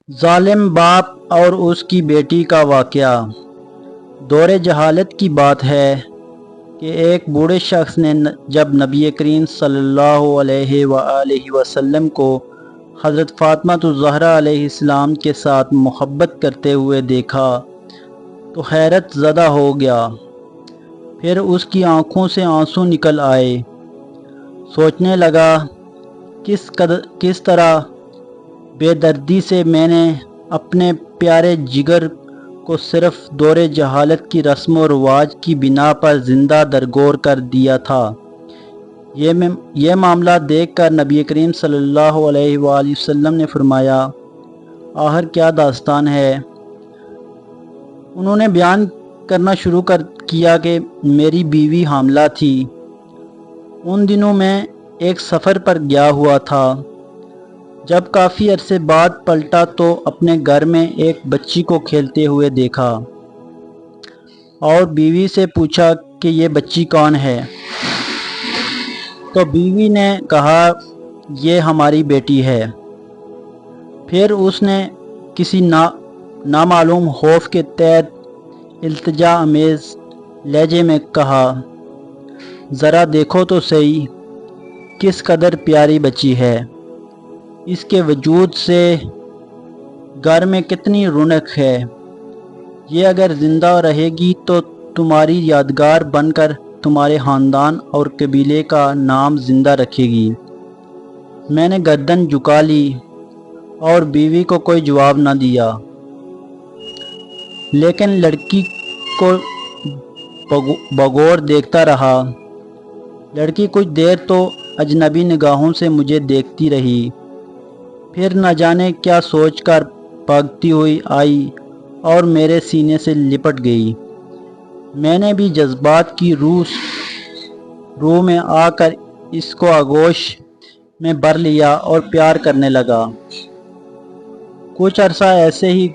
ظالم باپ اور اس کی بیٹی کا واقعہ۔ دور جہالت کی بات ہے کہ ایک بوڑھے شخص نے جب نبی کریم صلی اللہ علیہ وآلہ وسلم کو حضرت فاطمہ الزہرا علیہ السلام کے ساتھ محبت کرتے ہوئے دیکھا تو حیرت زدہ ہو گیا۔ پھر اس کی آنکھوں سے آنسو نکل آئے۔ سوچنے لگا کس طرح بے دردی سے میں نے اپنے پیارے جگر کو صرف دور جہالت کی رسم و رواج کی بنا پر زندہ درگور کر دیا تھا۔ یہ معاملہ دیکھ کر نبی کریم صلی اللہ علیہ وآلہ وسلم نے فرمایا، آخر کیا داستان ہے؟ انہوں نے بیان کرنا شروع کیا کہ میری بیوی حاملہ تھی۔ ان دنوں میں ایک سفر پر گیا ہوا تھا۔ جب کافی عرصے بعد پلٹا تو اپنے گھر میں ایک بچی کو کھیلتے ہوئے دیکھا اور بیوی سے پوچھا کہ یہ بچی کون ہے؟ تو بیوی نے کہا یہ ہماری بیٹی ہے۔ پھر اس نے کسی نامعلوم خوف کے تحت التجا آمیز لہجے میں کہا، ذرا دیکھو تو صحیح کس قدر پیاری بچی ہے، اس کے وجود سے گھر میں کتنی رونق ہے، یہ اگر زندہ رہے گی تو تمہاری یادگار بن کر تمہارے خاندان اور قبیلے کا نام زندہ رکھے گی۔ میں نے گردن جھکا لی اور بیوی کو کوئی جواب نہ دیا، لیکن لڑکی کو بغور دیکھتا رہا۔ لڑکی کچھ دیر تو اجنبی نگاہوں سے مجھے دیکھتی رہی، پھر نہ جانے کیا سوچ کر بھاگتی ہوئی آئی اور میرے سینے سے لپٹ گئی۔ میں نے بھی جذبات کی روح میں آ کر اس کو آغوش میں بھر لیا اور پیار کرنے لگا۔ کچھ عرصہ ایسے ہی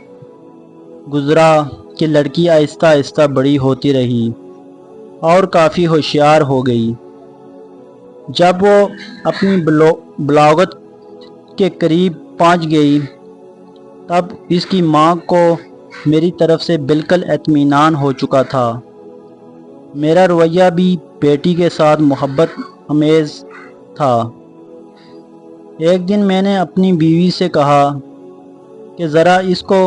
گزرا کہ لڑکی آہستہ آہستہ بڑی ہوتی رہی اور کافی ہوشیار ہو گئی۔ جب وہ اپنی بلاغت کے قریب پہنچ گئی تب اس کی ماں کو میری طرف سے بالکل اطمینان ہو چکا تھا۔ میرا رویہ بھی بیٹی کے ساتھ محبت آمیز تھا۔ ایک دن میں نے اپنی بیوی سے کہا کہ ذرا اس کو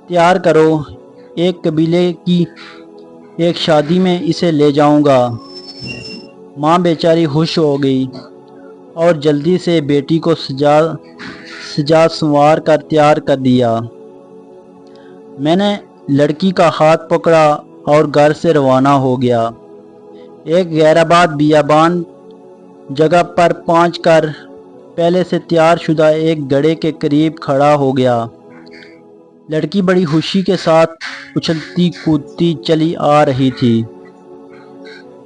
تیار کرو، ایک قبیلے کی ایک شادی میں اسے لے جاؤں گا۔ ماں بیچاری خوش ہو گئی اور جلدی سے بیٹی کو سجا سنوار کر تیار کر دیا۔ میں نے لڑکی کا ہاتھ پکڑا اور گھر سے روانہ ہو گیا۔ ایک غیر آباد بیابان جگہ پر پہنچ کر پہلے سے تیار شدہ ایک گڑھے کے قریب کھڑا ہو گیا۔ لڑکی بڑی خوشی کے ساتھ اچھلتی کودتی چلی آ رہی تھی۔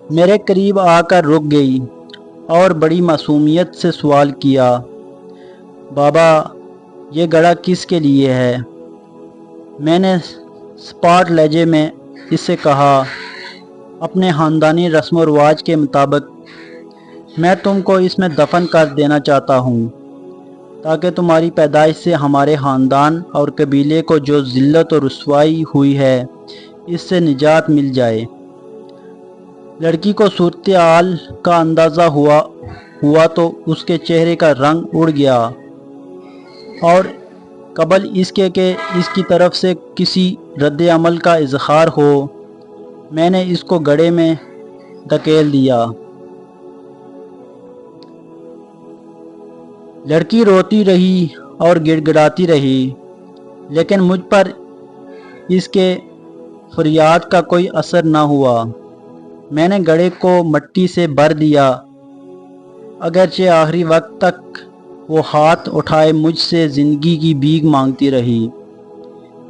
میرے قریب آ کر رک گئی اور بڑی معصومیت سے سوال کیا، بابا یہ گڑھا کس کے لیے ہے؟ میں نے سپاٹ لہجے میں اس سے کہا، اپنے خاندانی رسم و رواج کے مطابق میں تم کو اس میں دفن کر دینا چاہتا ہوں تاکہ تمہاری پیدائش سے ہمارے خاندان اور قبیلے کو جو ذلت و رسوائی ہوئی ہے اس سے نجات مل جائے۔ لڑکی کو صورتحال کا اندازہ ہوا تو اس کے چہرے کا رنگ اڑ گیا اور قبل اس کے کہ اس کی طرف سے کسی رد عمل کا اظہار ہو، میں نے اس کو گڑھے میں دھکیل دیا۔ لڑکی روتی رہی اور گڑ گڑاتی رہی، لیکن مجھ پر اس کے فریاد کا کوئی اثر نہ ہوا۔ میں نے گڑھے کو مٹی سے بھر دیا، اگرچہ آخری وقت تک وہ ہاتھ اٹھائے مجھ سے زندگی کی بھیک مانگتی رہی،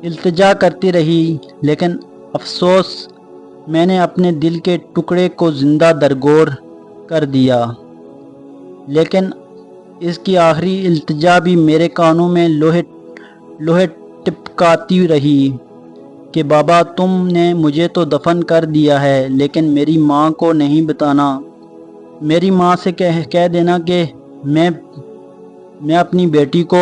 التجا کرتی رہی، لیکن افسوس میں نے اپنے دل کے ٹکڑے کو زندہ درگور کر دیا۔ لیکن اس کی آخری التجا بھی میرے کانوں میں لوہے ٹپکاتی رہی کہ بابا تم نے مجھے تو دفن کر دیا ہے لیکن میری ماں کو نہیں بتانا، میری ماں سے کہہ دینا کہ میں اپنی بیٹی کو